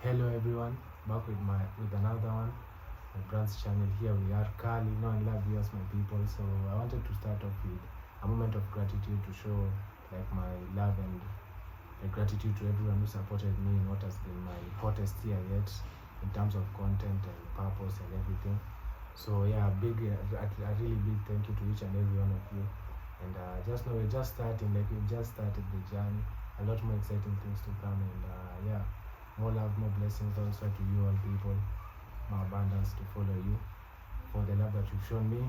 Hello everyone, back with another one, my brand's channel. Here we are, KALY, now in love viewers, my people. So I wanted to start off with a moment of gratitude to show like my love and gratitude to everyone who supported me in what has been my hottest year yet in terms of content and purpose and everything. So yeah, a really big thank you to each and every one of you. And just know we're just starting, like we've just started the journey. A lot more exciting things to come, and yeah, more love, more blessings also to you all people. More abundance to follow you. For the love that you've shown me,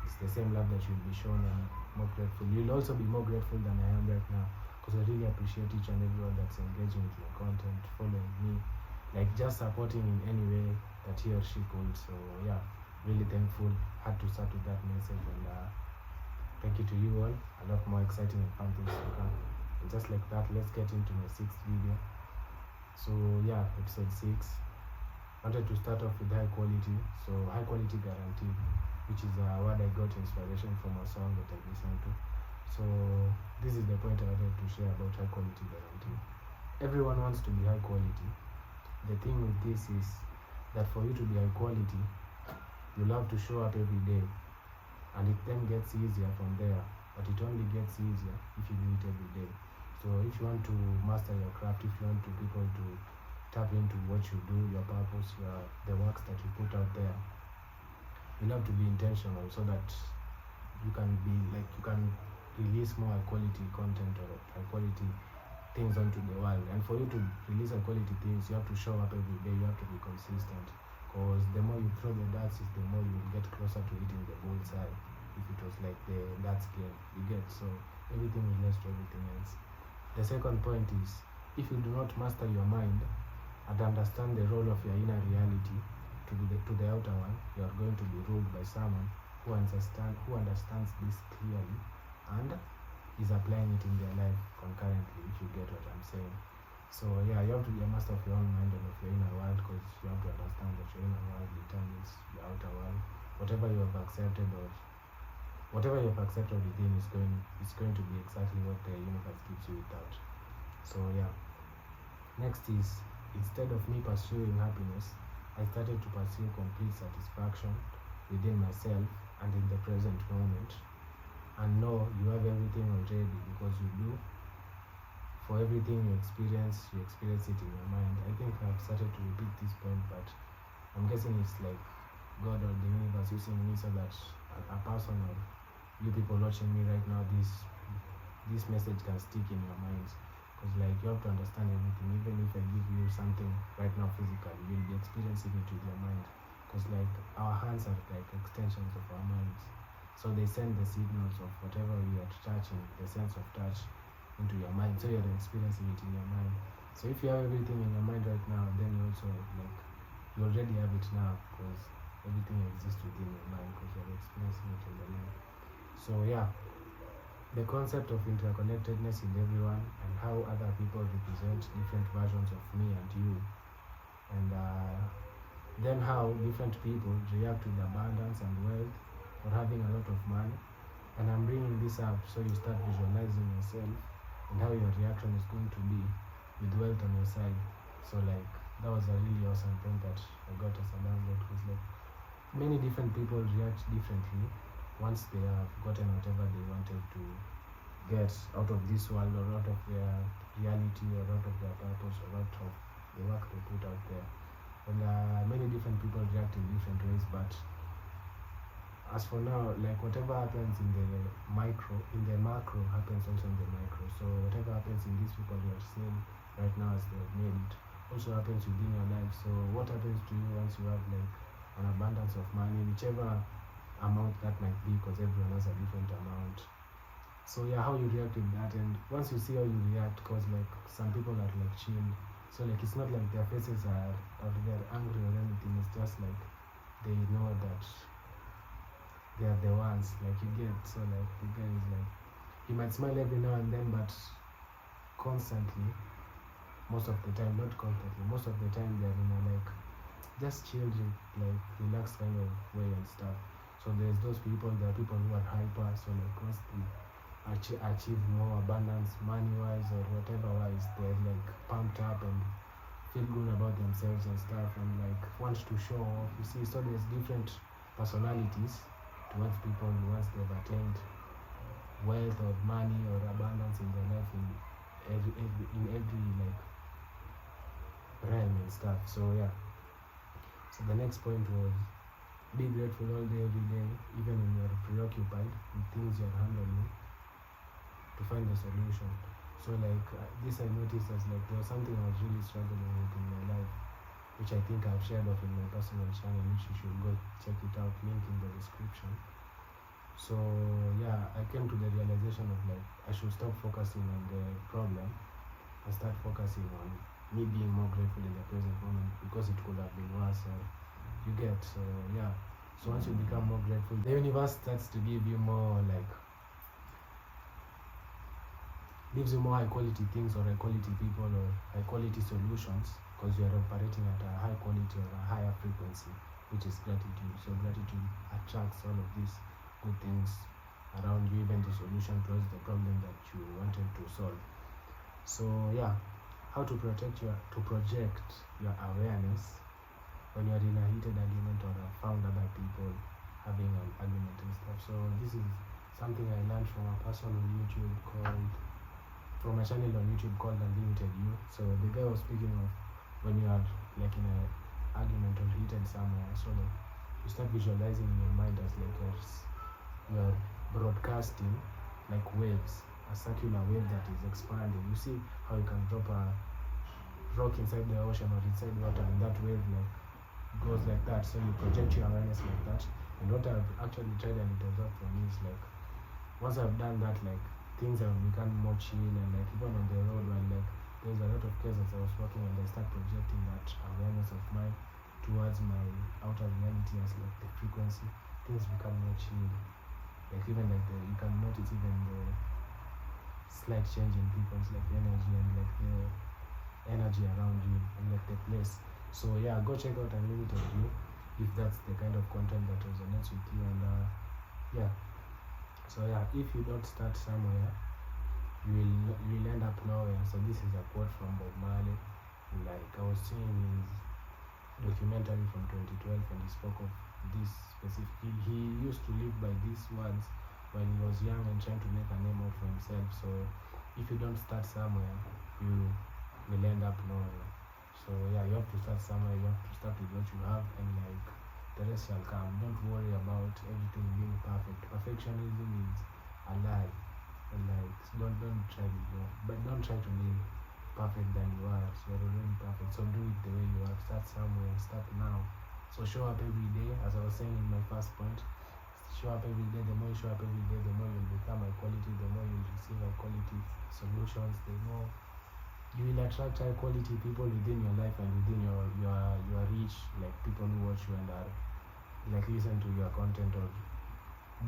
it's the same love that you'll be shown, and more grateful. You'll also be more grateful than I am right now, because I really appreciate each and everyone that's engaging with my content, following me, like just supporting in any way that he or she could. So yeah, really thankful. Had to start with that message, and thank you to you all. A lot more exciting and fun things to come. And just like that, let's get into my sixth video. So yeah, episode 6. Wanted to start off with high quality. So high quality guaranteed, which is a word I got inspiration from a song that I listened to. So this is the point I wanted to share about high quality guaranteed. Everyone wants to be high quality. The thing with this is that for you to be high quality, you'll have to show up every day, and it then gets easier from there. But it only gets easier if you do it every day. So if you want to master your craft, if you want to people to tap into what you do, your purpose, the works that you put out there, you have to be intentional so that you can be like you can release more high quality content or high quality things onto the world. And for you to release high quality things, you have to show up every day. You have to be consistent, because the more you throw the darts, is the more you will get closer to hitting the bullseye. If it was like the darts game, you get, so everything relates to everything else. The second point is, if you do not master your mind and understand the role of your inner reality to the outer one, you are going to be ruled by someone who understands this clearly and is applying it in their life concurrently, if you get what I'm saying. So yeah, you have to be a master of your own mind and of your inner world, because you have to understand that your inner world determines your outer world. Whatever you have accepted within is going to be exactly what the universe gives you without. So yeah. Next is, instead of me pursuing happiness, I started to pursue complete satisfaction within myself and in the present moment. And know you have everything already, because you do. For everything you experience it in your mind. I think I've started to repeat this point, but I'm guessing it's like God or the universe using me so that a person or you people watching me right now, this message can stick in your minds. Because like you have to understand everything. Even if I give you something right now physically, you'll be experiencing it with your mind, because like our hands are like extensions of our minds. So they send the signals of whatever we are touching, the sense of touch, into your mind. So you're experiencing it in your mind. So if you have everything in your mind right now, then you also like you already have it now, because everything exists within your mind, because you're experiencing it in your mind. So yeah, the concept of interconnectedness in everyone, and how other people represent different versions of me and you, and then how different people react with abundance and wealth, or having a lot of money. And I'm bringing this up so you start visualizing yourself and how your reaction is going to be with wealth on your side. So like that was a really awesome thing that I got as a download, because like many different people react differently once they have gotten whatever they wanted to get out of this world, or out of their reality, or out of their purpose, or out of the work they put out there. And many different people react in different ways, but as for now, like whatever happens in the macro happens also in the micro. So whatever happens in these people you are seeing right now as they have made it, also happens within your life. So what happens to you once you have like an abundance of money, whichever amount that might be, because everyone has a different amount. So yeah, how you react with that, and once you see how you react, because like some people are like chill. So like it's not like their faces are they're angry or anything. It's just like they know that they are the ones, like you get. So like the guy is like, he might smile every now and then, but constantly, most of the time, not constantly, most of the time they're in a like just chill, like relaxed kind of way and stuff. So there's those people. There are people who are hyper, so like once they achieve more abundance money wise or whatever wise, they're like pumped up and feel good about themselves and stuff, and like want to show off. You see, so there's different personalities towards people once they've attained wealth or money or abundance in their life in every like realm and stuff. So yeah. So the next point was be grateful all day, every day, even when you're preoccupied with things you're handling, to find a solution. So like this I noticed as like there was something I was really struggling with in my life, which I think I've shared off in my personal channel, which you should go check it out, link in the description. So yeah, I came to the realization of like I should stop focusing on the problem and start focusing on me being more grateful in the present moment, because it could have been worse. Or you get, so yeah. So once you become more grateful, the universe starts to give you more like, gives you more high quality things or high quality people or high quality solutions, because you are operating at a high quality or a higher frequency, which is gratitude. So gratitude attracts all of these good things around you, even the solution towards the problem that you wanted to solve. So yeah, how to project your awareness when you're in a heated argument or have found other people having an argument and stuff. So this is something I learned from a person on YouTube from a channel on YouTube called Unlimited You. So the guy was speaking of when you are like in an argument or heated somewhere. So like you start visualizing in your mind as like you're broadcasting like waves, a circular wave that is expanding. You see how you can drop a rock inside the ocean or inside water, and that wave like goes like that. So you project your awareness like that. And what I've actually tried and it has worked for me is like once I've done that, like things have become more chill, and like even on the road when like there's a lot of cases I was working, and I start projecting that awareness of mine towards my outer reality as like the frequency, things become more chill. Like even like you can notice even the slight change in people's like energy and like the energy around you and like the place. So yeah, go check out Unlimited You if that's the kind of content that resonates with you. And yeah, so yeah, if you don't start somewhere, you will end up nowhere. So this is a quote from Bob Marley. Like I was seeing his documentary from 2012, and he spoke of this specifically. He used to live by these words when he was young and trying to make a name out for himself. So if you don't start somewhere, you will end up nowhere. So yeah, you have to start somewhere. You have to start with what you have, and like the rest shall come. Don't worry about everything being perfect. Perfectionism is a lie. And like don't try to go, but don't try to be perfect than you are. So you're already perfect. So do it the way you are. Start somewhere. Start now. So show up every day, as I was saying in my first point. Show up every day. The more you show up every day, the more you'll become high quality. The more you'll receive high quality solutions. The more you will attract high quality people within your life and within your reach, like people who watch you and are like listen to your content or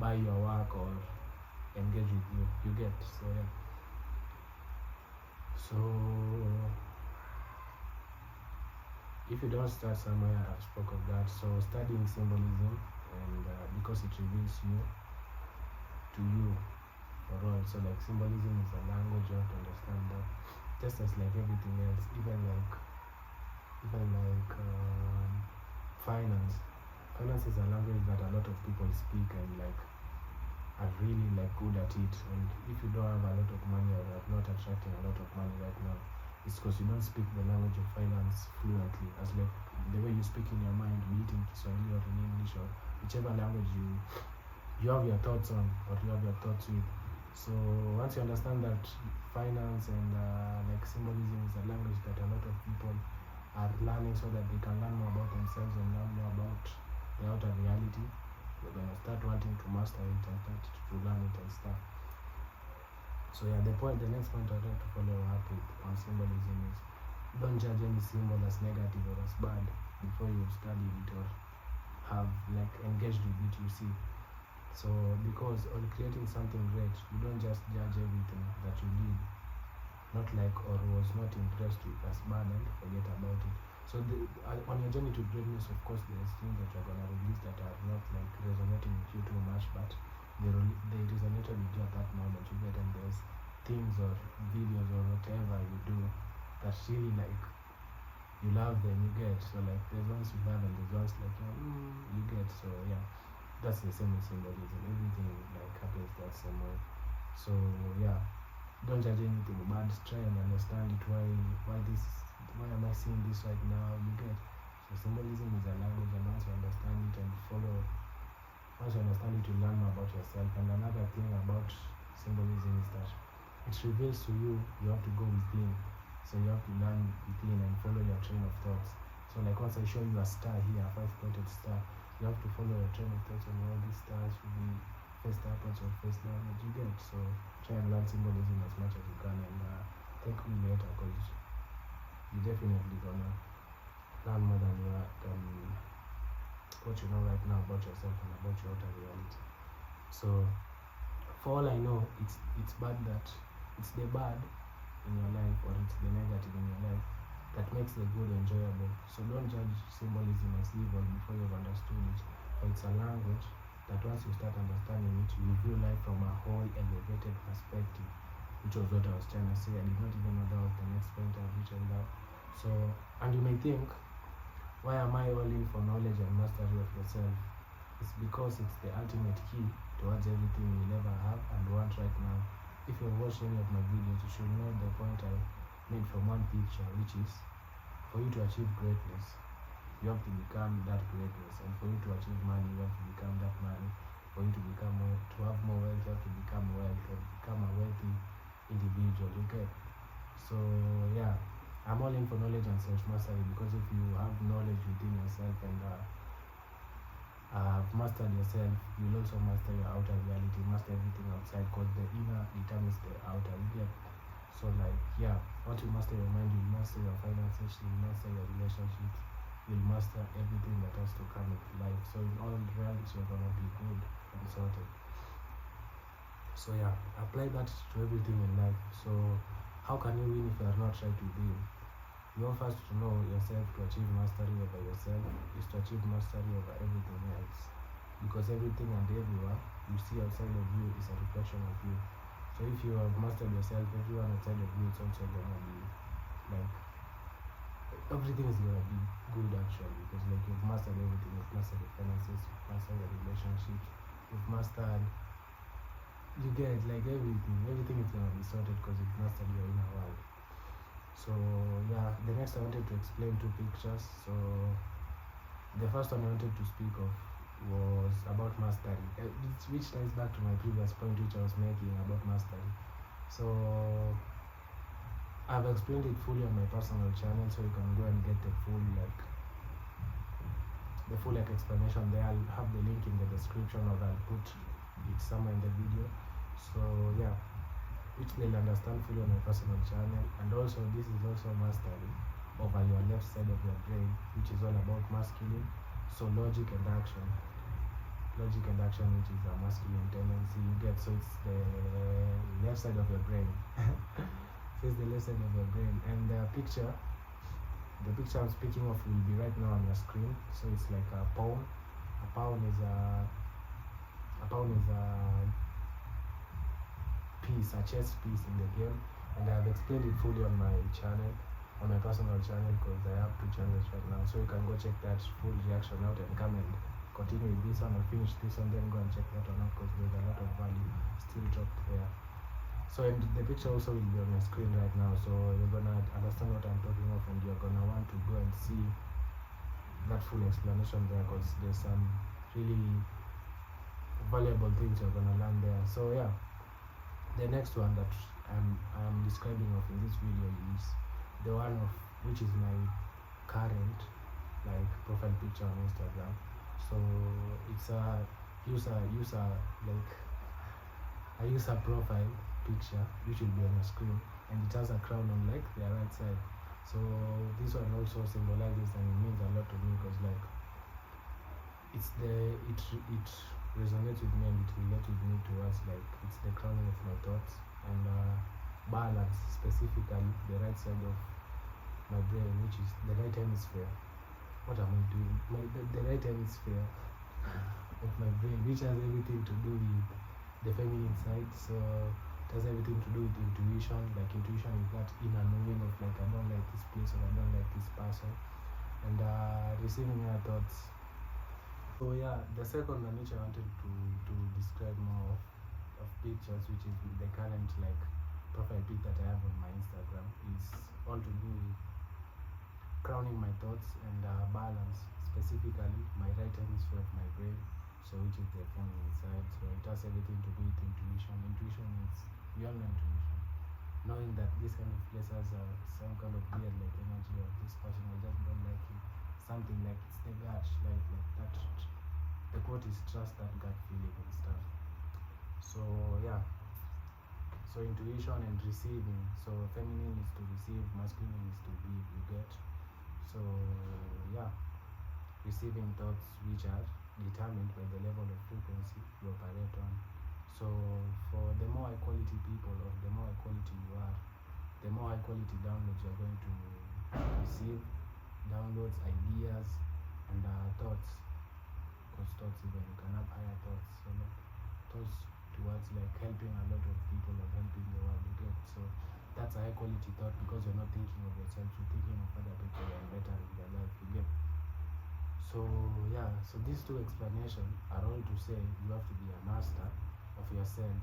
buy your work or engage with you. You get, so yeah. So if you don't start somewhere, I've spoke of that. So studying symbolism, and because it reveals you to you for all. So like symbolism is a language, you have to understand that. Just as like everything else, even like finance. Finance is a language that a lot of people speak and like are really like good at it. And if you don't have a lot of money or are not attracting a lot of money right now, it's because you don't speak the language of finance fluently. As like the way you speak in your mind, be it in Kiswahili or in English or whichever language you have your thoughts on or you have your thoughts with. So once you understand that finance and like symbolism is a language that a lot of people are learning so that they can learn more about themselves and learn more about the outer reality, they're gonna start wanting to master it and start to learn it and stuff. So yeah, the next point I'd like to follow up with on symbolism is don't judge any symbol as negative or as bad before you've studied it or have like engaged with it, you see. So because on creating something great, you don't just judge everything that you did, not like or was not impressed with as bad and forget about it. So on your journey to greatness, of course, there's things that you're gonna release that are not like resonating with you too much, but they resonated with you at that moment, you get. And there's things or videos or whatever you do that really like you love them, you get. So like there's ones you love and there's ones like you get. So yeah, that's the same with symbolism. Everything like happens that same way. So yeah, don't judge anything bad. Try and understand it. Why am I seeing this right now? You get. So symbolism is a language, and once you understand it and once you understand it, you learn more about yourself. And another thing about symbolism is that it reveals to you. You have to go within. So you have to learn within and follow your train of thoughts. So like once I show you a star here, a 5-pointed star, you have to follow your train of thoughts, and all these stars will be face upwards or face downwards. You get. So try and learn symbolism as much as you can, and thank me later, because you definitely gonna learn more than what you know right now about yourself and about your outer reality. So for all I know, it's bad that it's the bad in your life, or it's the negative in your life, that makes the good enjoyable. So don't judge symbolism as evil before you've understood it. For it's a language that once you start understanding it, you view life from a whole elevated perspective, which was what I was trying to say. I did not even know that was the next point I've written down. So, and you may think, why am I all in for knowledge and mastery of yourself? It's because it's the ultimate key towards everything you'll ever have and want right now. If you've watched any of my videos, you should know the point I made from one picture, which is, for you to achieve greatness, you have to become that greatness. And for you to achieve money, you have to become that money. For you to have more wealth, you have to become wealth, or become a wealthy individual. Okay? So yeah, I'm all in for knowledge and self-mastery, because if you have knowledge within yourself and have mastered yourself, you'll also master your outer reality, master everything outside, because the inner determines the outer. You get. So like yeah, once you master your mind, you'll master your finances, you'll master your relationships, you'll master everything that has to come into life. So in all realms, you're gonna be good and sorted. So yeah, apply that to everything in life. So how can you win if you are not trying to win? You want first to know yourself. To achieve mastery over yourself is to achieve mastery over everything else, because everything and everywhere you see outside of you is a reflection of you. So if you have mastered yourself, everyone outside of you is also gonna be like, everything is gonna be good actually, because like you've mastered everything. You've mastered your finances, you've mastered your relationships, you've mastered, you get, like everything is gonna be sorted because you've mastered your inner world. So yeah, the next I wanted to explain 2 pictures. So the first one I wanted to speak of was about mastery, which ties back to my previous point, which I was making about mastery. So I've explained it fully on my personal channel, so you can go and get the full explanation there. I'll have the link in the description, or I'll put it somewhere in the video. So yeah, which they'll understand fully on my personal channel. And also this is also mastery over your left side of your brain, which is all about masculine. So logic and action, which is a masculine tendency. You get. So it's the left side of your brain. So it's the left side of your brain. And the picture I'm speaking of will be right now on your screen. So it's like a pawn. A pawn is a piece, a chess piece in the game, and I've explained it fully on my channel, on my personal channel, because I have 2 channels right now. So you can go check that full reaction out and come and continue with this one, or finish this one, then go and check that one out, because there's a lot of value still dropped there. So and the picture also will be on your screen right now, so you're gonna understand what I'm talking of, and you're gonna want to go and see that full explanation there, because there's some really valuable things you're gonna learn there. So yeah, the next one that I'm describing of in this video is the one of which is my current like profile picture on Instagram. So it's a user profile picture, which will be on your screen, and it has a crown on like their right side. So this one also symbolizes, and it means a lot to me, because like it resonates with me, and it relates with me towards like it's the crowning of my thoughts and balance, specifically the right side of my brain, which is the right hemisphere. What am I doing? The right hemisphere of my brain, which has everything to do with the feminine side. So It has everything to do with intuition. Like intuition is that inner knowing of like, I don't like this place or I don't like this person, and receiving your thoughts. So yeah, the second one which I wanted to describe more of pictures, which is the current like profile pic that I have on my Instagram, is all to do with crowning my thoughts and balance, specifically my right hemisphere of my brain, so which is the feminine side. So it has everything to do with intuition. Intuition is, we all know intuition, knowing that this kind of place has some kind of weird like energy, or this person I just don't like it, something like it's the gut, like that. The quote is trust that gut feeling and stuff. So yeah, so intuition and receiving. So feminine is to receive, masculine is to give, you get. So yeah, receiving thoughts which are determined by the level of frequency you operate on. So for the more high quality people, or the more high quality you are, the more high quality downloads you're going to receive. Downloads, ideas, and thoughts. Because thoughts, even you can have higher thoughts. So like thoughts towards like helping a lot of people or helping the world, you get. So that's a high quality thought, because you're not thinking of yourself, you're thinking of other people and bettering their life, you get. So yeah, so these two explanations are all to say you have to be a master of yourself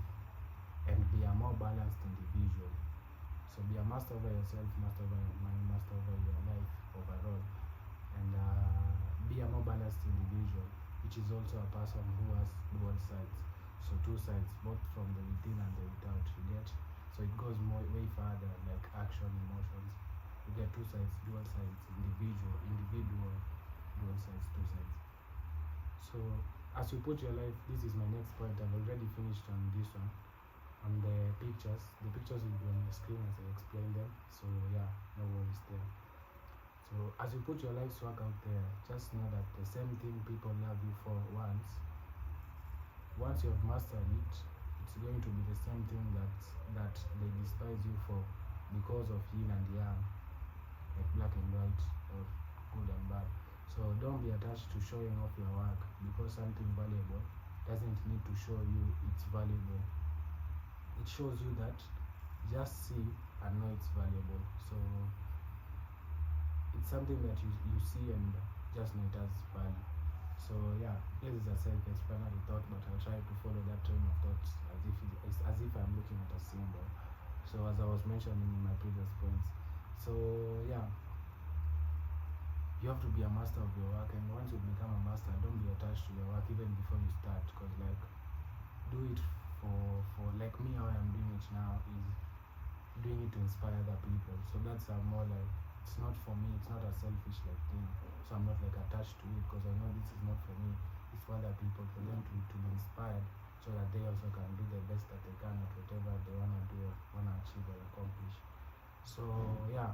and be a more balanced individual. So be a master over yourself, master over your mind, master over your life overall, and be a more balanced individual, which is also a person who has dual sides. So two sides, both from the within and the without, you get. So it goes way further, like action, emotions. You get two sides, dual sides, individual, dual sides, two sides. So as you put your life, this is my next point. I've already finished on this one, on the pictures. The pictures will be on the screen as I explain them. So yeah, no worries there. So as you put your life's work out there, just know that the same thing people love you for once you have mastered it, it's going to be the same thing that they despise you for, because of yin and yang, like black and white, or good and bad. So don't be attached to showing off your work, because something valuable doesn't need to show you it's valuable. It shows you that just see and know it's valuable. So it's something that you see and just know it has value. So yeah, this is a self-explanatory thought, but I'll try to follow that train of thoughts as if I'm looking at a symbol. So as I was mentioning in my previous points. So yeah, you have to be a master of your work, and once you become a master, don't be attached to your work even before you start, because like do it for like me, how I'm doing it now is doing it to inspire other people. So that's a more like, it's not for me, it's not a selfish like thing. So I'm not like attached to it, because I know this is not for me, it's for other people, for them to be inspired, so that they also can do the best that they can at whatever they want to do or want to achieve or accomplish. So yeah,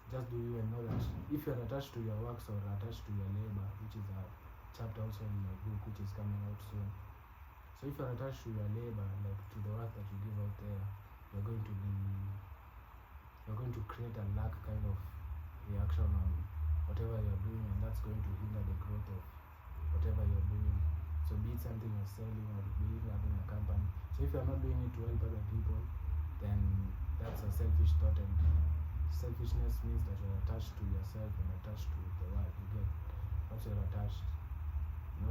just do you, and know that if you're attached to your works or attached to your labor, which is a chapter also in my book, which is coming out soon. So if you're attached to your labor, like to the work that you give out there, you're going to create a lack kind of reaction on whatever you're doing, and that's going to hinder the growth of whatever you're doing. So be it something you're selling, or be it having a company. So if you're not doing it to help other people, then that's a selfish thought, and selfishness means that you're attached to yourself and attached to the world. You get. Once you're attached,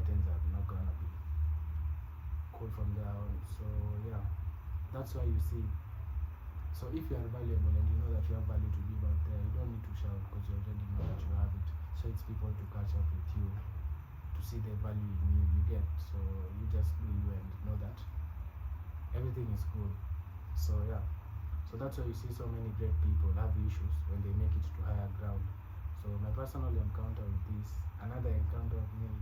things are not gonna be cool from there on. So yeah, that's why you see. So if you are valuable and you know that you have value to give out there, you don't need to shout, because you already know that you have it. So it's people to catch up with you, to see the value in you, you get. So you just do you and know that everything is good. So yeah, so that's why you see so many great people have issues when they make it to higher ground. So my personal encounter with this, another encounter of me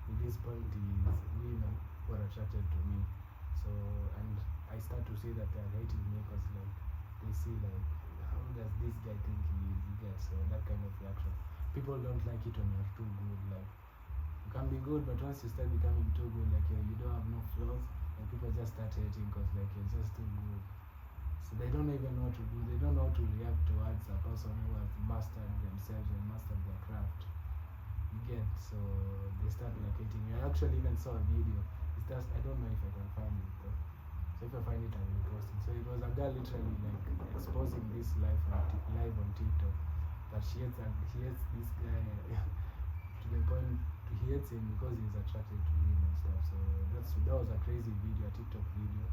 with this point is women who are attracted to me. So, and I start to see that they're hating me, because like they see like, how does this guy think he is, you get. So that kind of reaction. People don't like it when you're too good. Like you can be good, but once you start becoming too good, like you don't have no flaws, and people just start hating, because like you're just too good. So they don't even know what to do. They don't know how to react towards a person who has mastered themselves and mastered their craft. You get. So they start like hating you. I actually even saw a video. It's just, I don't know if I can find it though. So if I find it, I will post it. So it was a girl literally like exposing this live on TikTok, that she hates this guy to the point he hates him because he's attracted to him and stuff. So that was a crazy video, a TikTok video,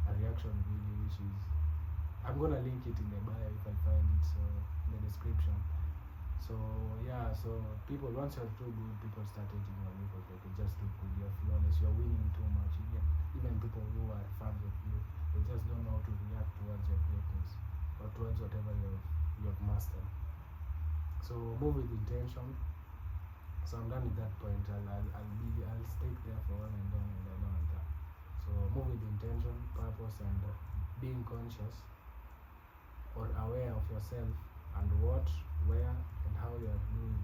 a reaction video, which is, I'm gonna link it in the bio if I find it, so in the description. So yeah, so people, once you're too good, people start hating on you because they can just look good, you're flawless, you're winning too much. Even people who are fans of you, they just don't know how to react towards your greatness or towards whatever you've mastered. So move with intention. So I'm done with that point. I'll stick there for on and on and on and on. So move with intention, purpose, and being conscious or aware of yourself and what, where, and how you are doing.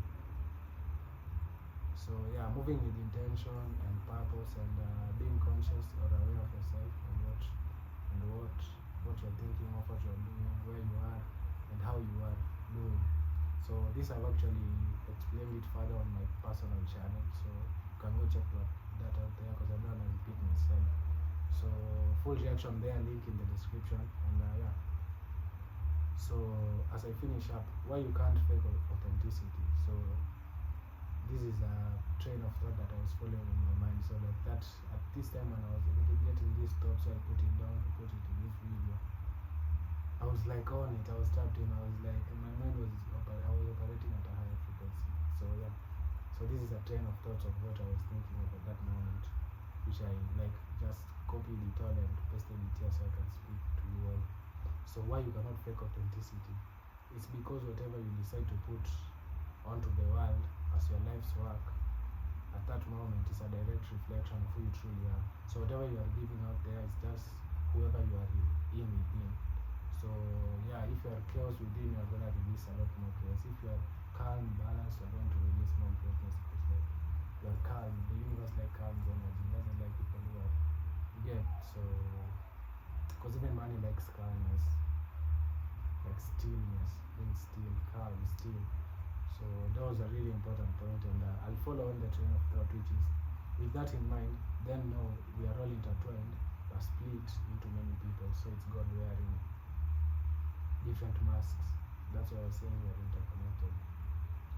So yeah, moving with intention and purpose, and being conscious or aware of yourself and what you're thinking of, what you're doing, where you are, and how you are doing. So this I've actually explained it further on my personal channel, so you can go check that out there, because I don't want to repeat myself. So full reaction there, link in the description. And yeah, so as I finish up, why you can't fake authenticity. So this is a train of thought that I was following in my mind. So like that, at this time when I was getting this thought, so I put it down to put it in this video. I was like on it, I was tapped in, I was like, my mind was, I was operating at a higher frequency. So yeah, so this is a train of thoughts of what I was thinking of at that moment, which I like just copied it all and pasted it here so I can speak to you all. So why you cannot fake authenticity? It's because whatever you decide to put onto the world as your life's work, at that moment is a direct reflection of who you truly are. So whatever you are giving out there is just whoever you are in within. So yeah, if you are chaos within, you are going to release a lot more chaos. If you are calm, balanced, you are going to release more greatness, because like you are calm. The universe like calm energy, doesn't like people who are, so because even money likes calmness, like stillness, being still, calm, still. So that was a really important point, and I'll follow on the train of thought, which is, with that in mind, then know we are all intertwined, but split into many people. So it's God wearing different masks. That's why I was saying we are interconnected.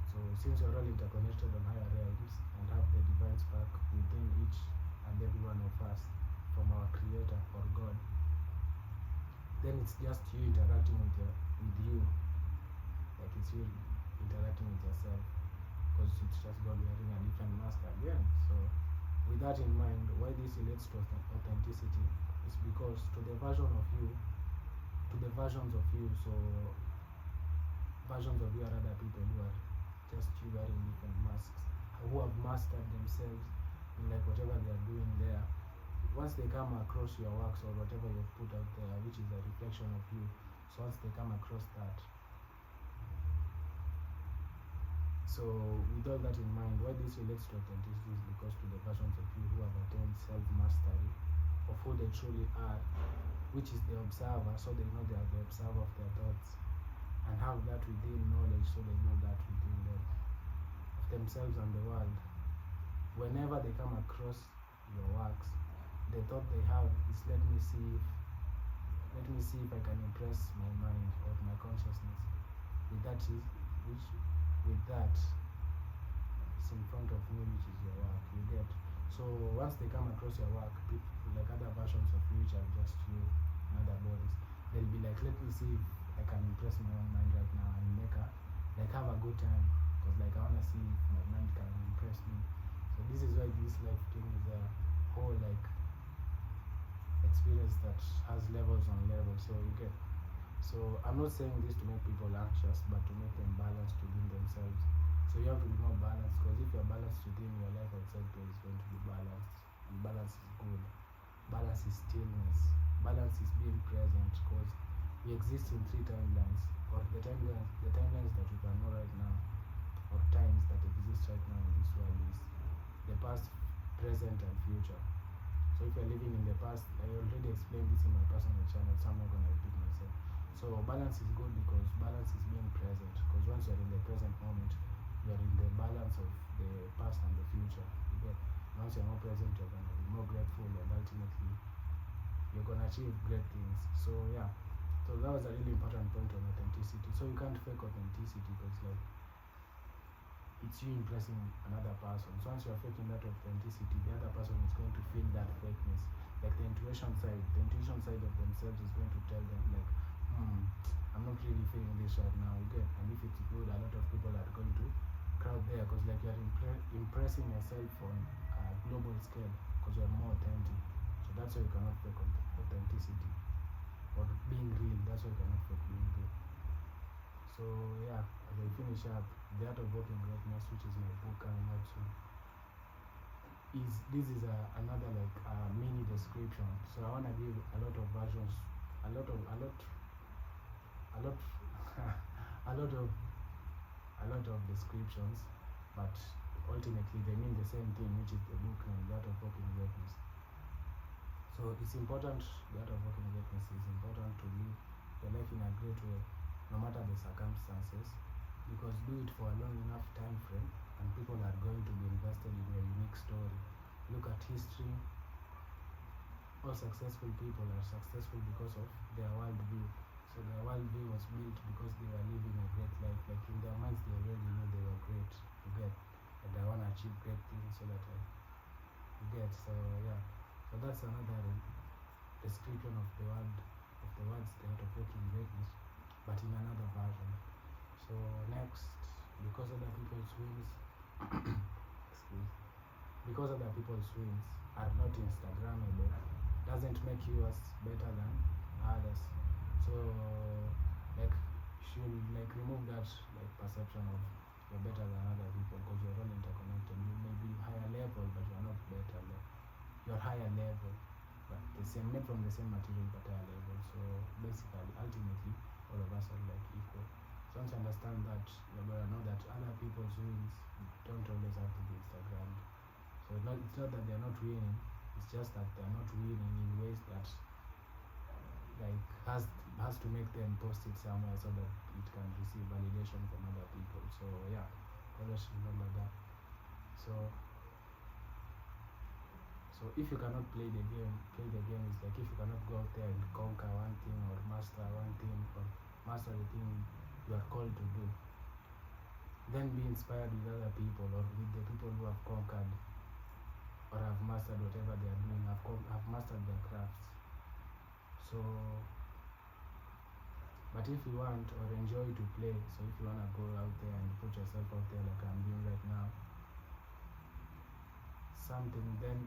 So since we are all interconnected on higher realms and have the divine spark within each and every one of us from our Creator or God, then it's just you interacting with you, like it's you interacting with yourself, because it's just God wearing a different mask again. So with that in mind, why this relates to authenticity is because to the version of you, to the versions of you, so versions of you are other people who are just you wearing different masks, who have mastered themselves in like whatever they are doing there. Once they come across your works or whatever you've put out there, which is a reflection of you, so once they come across that, so with all that in mind, why this relates to authenticity is because to the versions of you who have attained self-mastery of who they truly are, which is the observer, so they know they are the observer of their thoughts, and have that within knowledge, so they know that within them, of themselves and the world. Whenever they come across your works, the thought they have is, let me see if I can impress my mind or my consciousness with that it's in front of me, which is your work. You get? So once they come across your work, people like other versions of you, which are just you in other bodies, they'll be like, let me see if I can impress my own mind right now and make have a good time, because like I want to see if my mind can impress me. So this is why this life thing is a whole like experience that has levels on levels. So you get? So I'm not saying this to make people anxious, but to make them balanced within themselves. So you have to be more balanced, because if you're balanced within, your life outside there is going to be balanced. And balance is good. Balance is stillness. Balance is being present, because we exist in 3 timelines, or the timelines that we can know right now, or times that exist right now in this world is the past, present, and future. So if you're living in the past, I already explained this in my personal channel, so I'm not going to repeat myself. So balance is good, because balance is being present, because once you're in the present moment, you're in the balance of the past and the future. Once you're more present, you're going to be more grateful, and ultimately you're gonna achieve great things. So yeah, so that was a really important point on authenticity. So you can't fake authenticity, because like it's you impressing another person. So once you're faking that authenticity, the other person is going to feel that fakeness. Like the intuition side of themselves is going to tell them like, I'm not really feeling this right now. You get, and if it's good, a lot of people are going to crowd there, because like you're impressing yourself on a global scale, because you're more authentic. So that's why you cannot fake authenticity or being real. That's why you cannot fake being real. So yeah, as I finish up, The Art of Working Greatness, which is my book coming out soon, this is another like mini description. So I want to give a lot of versions, a lot of descriptions, but ultimately they mean the same thing, which is the book name, The Art of Working Greatness. So it's important, The Art of Working Greatness is important to live your life in a great way, no matter the circumstances, because do it for a long enough time frame and people are going to be invested in your unique story. Look at history. All successful people are successful because of their worldview. So their worldview was built because they were living a great life. Like in their minds, they already knew they were great. You get, and I want to achieve great things so that you get. So yeah, so that's another description of the words The Art of Working Greatness, but in another version. So next, because other people's wins, because other people's wins are not Instagrammable, doesn't make yours better than others. So like should like remove that like perception of you're better than other people, because you're all interconnected. You may be higher level, but you're not better. You're higher level, but the same, made from the same material but higher level. So basically, ultimately, all of us are like equal. So once you understand that, you're gonna know that other people's wins don't always have to be Instagrammed. So it's not that they're not winning, it's just that they're not winning in ways that like has to make them post it somewhere so that it can receive validation from other people. So yeah, always remember that. So if you cannot play the game is like if you cannot go out there and conquer one thing or master one thing or master the thing you are called to do, then be inspired with other people or with the people who have conquered or have mastered whatever they are doing, have mastered their crafts. So, but if you want or enjoy to play, so if you want to go out there and put yourself out there like I'm doing right now, then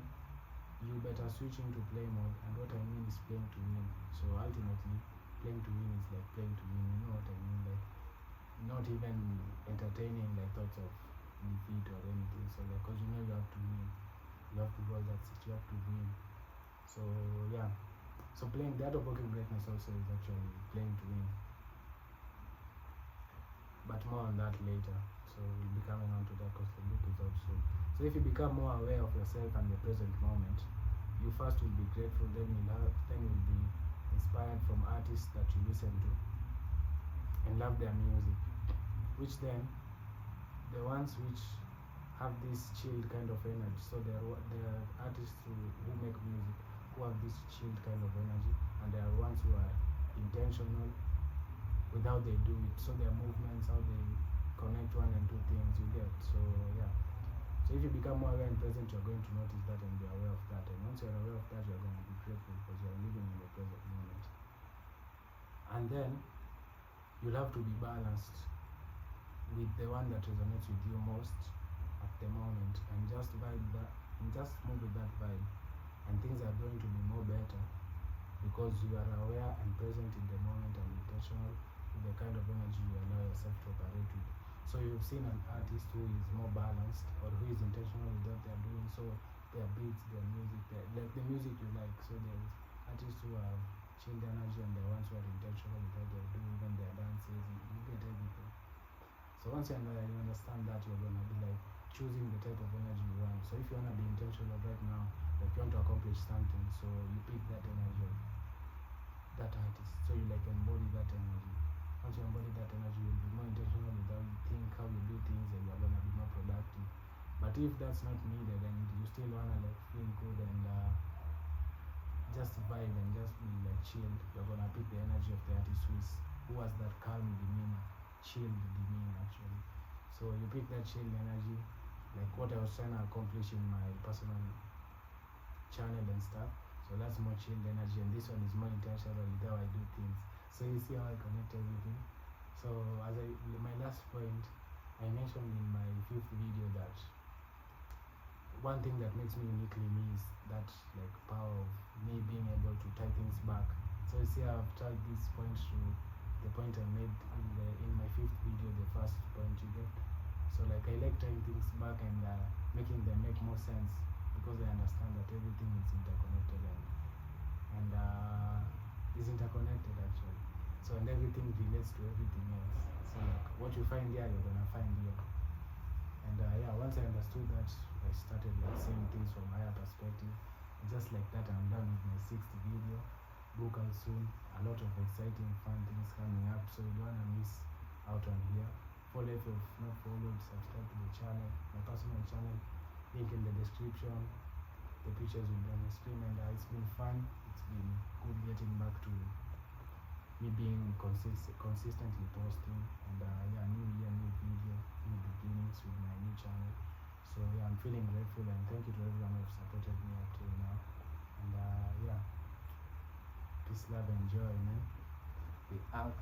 you better switch into play mode. And what I mean is playing to win. So ultimately, playing to win is like playing to win. You know what I mean? Like not even entertaining like thoughts of defeat or anything. So like, cause you know you have to win. You have to go that you have to win. So yeah. So playing The Art of Working Greatness also is actually playing to win. But more on that later. So we'll be coming on to that because the book is out soon. So if you become more aware of yourself and the present moment, you first will be grateful, then you'll be inspired from artists that you listen to and love their music. Which then, the ones which have this chilled kind of energy. So there are artists who make music who have this chilled kind of energy, and there are ones who are intentional with how they do it. So their movements, how they connect one and two things, you get. So yeah. So if you become more aware and present, you're going to notice that and be aware of that. And once you're aware of that, you're going to be grateful because you're living in the present moment. And then you'll have to be balanced with the one that resonates with you most at the moment, and just vibe that, and just move with that vibe, and things are going to be more better because you are aware and present in the moment and intentional with the kind of energy you allow yourself to operate with. So you've seen an artist who is more balanced or who is intentional with what they're doing. So their beats, their music, like the music you like. So there's artists who have chilled energy and the ones who are intentional with what they're doing, even their dances, you get everything. So once you understand that, you're gonna be like choosing the type of energy you want. So if you wanna be intentional right now, like you want to accomplish something, so you pick that energy of that artist. So you like embody that energy. Once you embody that energy, you'll be more intentional with how you think, how you do things, and you're gonna be more productive. But if that's not needed and you still wanna like feel good and just vibe and just be like chilled, you're gonna pick the energy of the artist who has that calm demeanor, chilled demeanor actually. So you pick that chilled energy, like what I was trying to accomplish in my personal channel and stuff. So that's more chilled energy, and this one is more intentional with how I do things. So you see how I connect everything. So my last point, I mentioned in my 5th video that one thing that makes me uniquely me is that like power of me being able to tie things back. So you see I've tied these points to the point I made in my 5th video, the first point you get. So like I like tying things back and making them make more sense, because I understand that everything is interconnected and is interconnected actually. So and everything relates to everything else. So like what you find here, you're gonna find here. And yeah, once I understood that, I started like seeing things from a higher perspective. And just like that, I'm done with my 6th video. Book out soon. A lot of exciting, fun things coming up. So you don't wanna miss out on here. Follow if you've not followed, subscribe to the channel, my personal channel, link in the description. The pictures will be on the screen, and it's been fun. It's been good getting back to me being consistently posting, and yeah, new year, new video, new beginnings with my new channel. So yeah, I'm feeling grateful, and thank you to everyone who supported me up till now. And yeah, peace, love, and joy, man. We out.